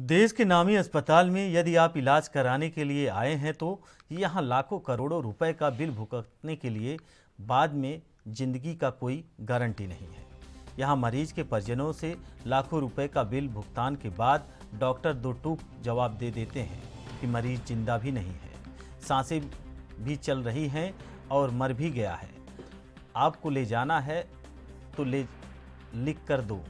देश के नामी अस्पताल में यदि आप इलाज कराने के लिए आए हैं तो यहाँ लाखों करोड़ों रुपए का बिल भुगतने के लिए बाद में जिंदगी का कोई गारंटी नहीं है। यहाँ मरीज के परिजनों से लाखों रुपए का बिल भुगतान के बाद डॉक्टर दो टूक जवाब दे देते हैं कि मरीज जिंदा भी नहीं है, सांसें भी चल रही हैं और मर भी गया है। आपको ले जाना है तो लिख कर दो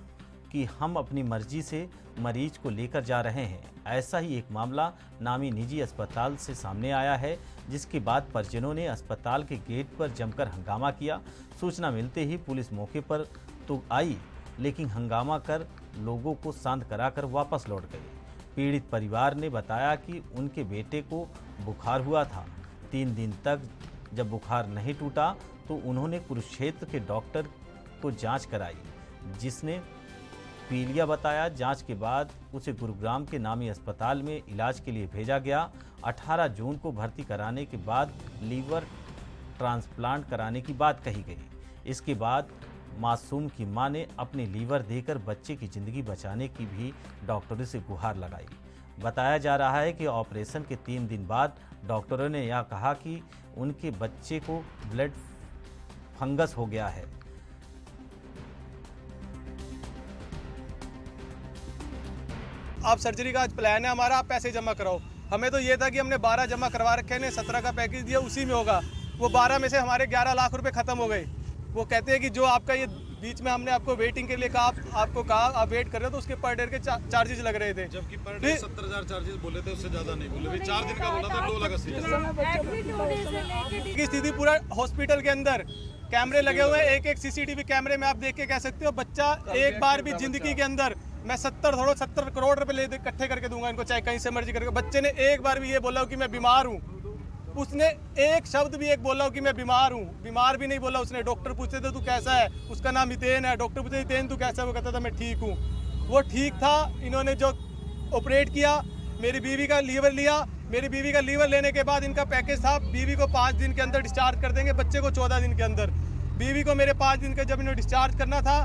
कि हम अपनी मर्जी से मरीज को लेकर जा रहे हैं। ऐसा ही एक मामला नामी निजी अस्पताल से सामने आया है, जिसके बाद परिजनों ने अस्पताल के गेट पर जमकर हंगामा किया। सूचना मिलते ही पुलिस मौके पर तो आई, लेकिन हंगामा कर लोगों को शांत कराकर वापस लौट गई। पीड़ित परिवार ने बताया कि उनके बेटे को बुखार हुआ था। 3 दिन तक जब बुखार नहीं टूटा तो उन्होंने कुरुक्षेत्र के डॉक्टर को जांच कराई, जिसने पीलिया बताया। जांच के बाद उसे गुरुग्राम के नामी अस्पताल में इलाज के लिए भेजा गया। 18 जून को भर्ती कराने के बाद लीवर ट्रांसप्लांट कराने की बात कही गई। इसके बाद मासूम की मां ने अपने लीवर देकर बच्चे की जिंदगी बचाने की भी डॉक्टरों से गुहार लगाई। बताया जा रहा है कि ऑपरेशन के 3 दिन बाद डॉक्टरों ने यह कहा कि उनके बच्चे को ब्लड फंगस हो गया है। आप सर्जरी का आज प्लान है हमारा, आप पैसे जमा कराओ। हमें तो ये था कि हमने 12 जमा करवा रखे हैं, 17 का पैकेज दिया, उसी में होगा। वो 12 में से हमारे 11 लाख रुपए खत्म हो गए। वो कहते हैं कि जो आपका ये बीच में हमने आपको वेटिंग के लिए कहा, आपको कहा आप वेट कर रहे हो, तो उसके पर डे के चार्जेस लग रहे थे। जबकि पर डे 70,000 चार्जेस बोले थे, उससे ज्यादा नहीं बोले। 4 दिन का बोला था, 2 लगा की स्थिति पूरा हॉस्पिटल के अंदर कैमरे लगे हुए हैं। एक सीसीटीवी कैमरे में आप देख के कह सकते हो बच्चा एक बार भी जिंदगी के अंदर, मैं 70 करोड़ रुपए ले इकट्ठे करके दूंगा इनको, चाहे कहीं से मर्जी करके। बच्चे ने एक बार भी ये बोला हो कि मैं बीमार हूँ, उसने एक शब्द भी एक बोला हो कि मैं बीमार हूँ, बीमार भी नहीं बोला उसने। डॉक्टर पूछते थे तू कैसा है, उसका नाम हितेन है। डॉक्टर पूछते हितेन तू कैसा है, वो कहता था मैं ठीक हूँ। वो ठीक था। इन्होंने जो ऑपरेट किया, मेरी बीवी का लीवर लिया। मेरी बीवी का लीवर लेने के बाद इनका पैकेज था बीवी को 5 दिन के अंदर डिस्चार्ज कर देंगे, बच्चे को 14 दिन के अंदर। बीवी को मेरे 5 दिन के जब इन्होंने डिस्चार्ज करना था,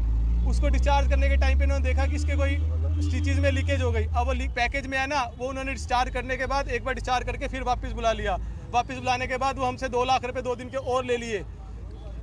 उसको डिस्चार्ज करने के टाइम पे इन्होंने देखा कि इसके कोई स्टिचेज में लीकेज हो गई। अब वो पैकेज में है ना, वो उन्होंने डिस्चार्ज करने के बाद एक बार डिस्चार्ज करके फिर वापस बुला लिया। वापस बुलाने के बाद वो हमसे 2 लाख रुपए 2 दिन के और ले लिए।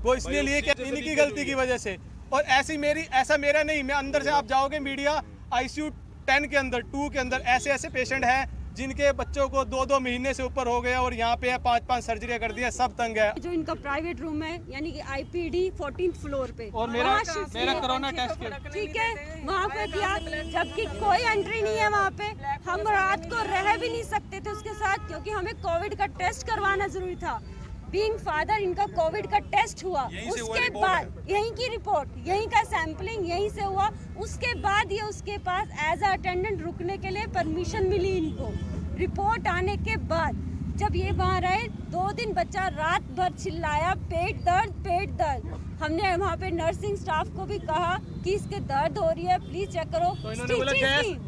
वो इसलिए लिए कि इन्हीं की गलती की वजह से। और ऐसा मेरा नहीं, मैं अंदर से आप जाओगे मीडिया, ICU 10 के अंदर 2 के अंदर ऐसे ऐसे पेशेंट हैं जिनके बच्चों को 2-2 महीने से ऊपर हो गया, और यहाँ पे 5-5 सर्जरियां कर दी है, सब तंग है। जो इनका प्राइवेट रूम है, यानी कि IPD 14th फ्लोर पे, और मेरा कोरोना टेस्ट ठीक है, वहाँ पे किया, जबकि कोई एंट्री नहीं है वहाँ पे। हम रात को रह भी नहीं सकते थे उसके साथ, क्योंकि हमें कोविड का टेस्ट करवाना जरूरी था। बीइंग फादर, इनका कोविड का टेस्ट हुआ, उसके बाद यहीं की रिपोर्ट, यहीं का सैंपलिंग यहीं से हुआ। उसके बाद ये उसके पास एज अ अटेंडेंट रुकने के लिए परमिशन मिली इनको। रिपोर्ट आने के बाद जब ये वहाँ रहे 2 दिन, बच्चा रात भर चिल्लाया, पेट दर्द। हमने वहाँ पे नर्सिंग स्टाफ को भी कहा कि इसके दर्द हो रही है, प्लीज चेक करो।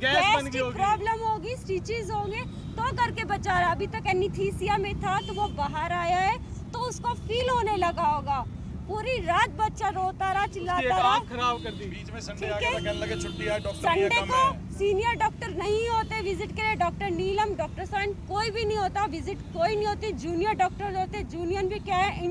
गैस की प्रॉब्लम होगी, स्टिचेस होंगे, तो करके बच्चा अभी तक एनीस्थीसिया में था, तो वो बाहर आया है, तो उसको फील होने लगा होगा। पूरी रात बच्चा रोता रहा, चिल्लाता रहा। खराब कर दी। बीच में संडे आके कहने लगे छुट्टी है, डॉक्टर संडे को सीनियर डॉक्टर नहीं होते विजिट के लिए। डॉक्टर नीलम, डॉक्टर सन, कोई भी नहीं होता विजिट, कोई नहीं होती। जूनियर डॉक्टर होते, जूनियर भी क्या है